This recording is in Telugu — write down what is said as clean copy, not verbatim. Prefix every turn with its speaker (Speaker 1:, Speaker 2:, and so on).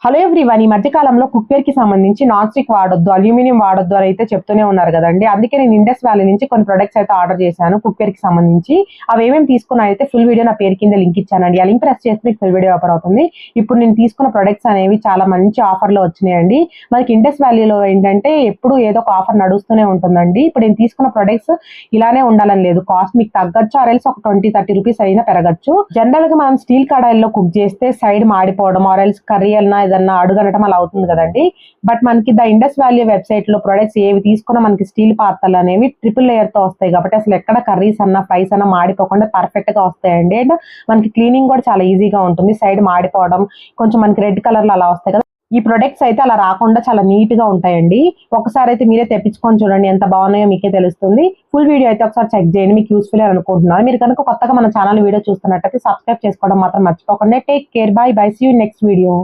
Speaker 1: హలో ఎవ్రీవన్, ఈ మధ్య కాలంలో కుక్వేర్ కి సంబంధించి నాన్ స్టిక్ వాడొద్దు, అల్యూమినియం వాడొద్దు అని అయితే చెప్తూనే ఉన్నారు కదండి. అందుకే నేను ఇండస్ వ్యాలీ నుంచి కొన్ని ప్రొడక్ట్స్ అయితే ఆర్డర్ చేశాను కుక్వేర్ కి సంబంధించి. అవి ఏమేమి తీసుకున్నా అయితే ఫుల్ వీడియో నా పేరు కింద లింక్ ఇచ్చానండి. ఆ లింక్ ప్రెస్ చేస్తే మీకు ఫుల్ వీడియో ఓపెన్ అవుతుంది. ఇప్పుడు నేను తీసుకున్న ప్రొడక్ట్స్ అనేవి చాలా మంచి ఆఫర్ లో వచ్చినాయండి. మనకి ఇండస్ వ్యాలీలో ఏంటంటే ఎప్పుడు ఏదో ఒక ఆఫర్ నడుస్తూనే ఉంటుందండి. ఇప్పుడు నేను తీసుకున్న ప్రొడక్ట్స్ ఇలానే ఉండాలని లేదు, కాస్ట్ మీకు తగ్గచ్చు, ఆరెల్స్ ఒక 20-30 రూపీస్ అయినా పెరగచ్చు. జనరల్ గా మనం స్టీల్ కడాయిల్లో కుక్ చేస్తే సైడ్ మాడిపోవడం, ఆరెల్స్ కర్రీ అన్నా ఏదన్నా అడుగనటం అలా అవుతుంది కదండి. బట్ మనకి ద ఇండస్ వ్యాలీ వెబ్సైట్ లో ప్రొడక్ట్స్ ఏవి తీసుకున్నా మనకి స్టీల్ పాత్రలు అనేవి ట్రిపుల్ లేయర్ తో వస్తాయి కాబట్టి అసలు ఎక్కడ కర్రీస్ అన్నా ఫ్రైస్ అన్నా మాడిపోకుండా పర్ఫెక్ట్ గా వస్తాయండి. అండ్ మనకి క్లీనింగ్ కూడా చాలా ఈజీగా ఉంటుంది. సైడ్ మాడిపోవడం కొంచెం మనకి రెడ్ కలర్ లో అలా వస్తాయి కదా. ఈ ప్రొడక్ట్స్ అయితే అలా రాకుండా చాలా నీట్ గా ఉంటాయండి. ఒకసారి అయితే మీరే తెప్పించుకొని చూడండి, ఎంత బాగున్నాయో మీకే తెలుస్తుంది. ఫుల్ వీడియో అయితే ఒకసారి చెక్ చేయండి, మీకు యూస్ఫుల్ అనుకుంటున్నాను. మీరు కనుక కొత్తగా మన ఛానల్ వీడియో చూస్తున్నట్టయితే సబ్స్క్రైబ్ చేసుకోవడం మాత్రం మర్చిపోకండి. Take care, bye bye, see you next video.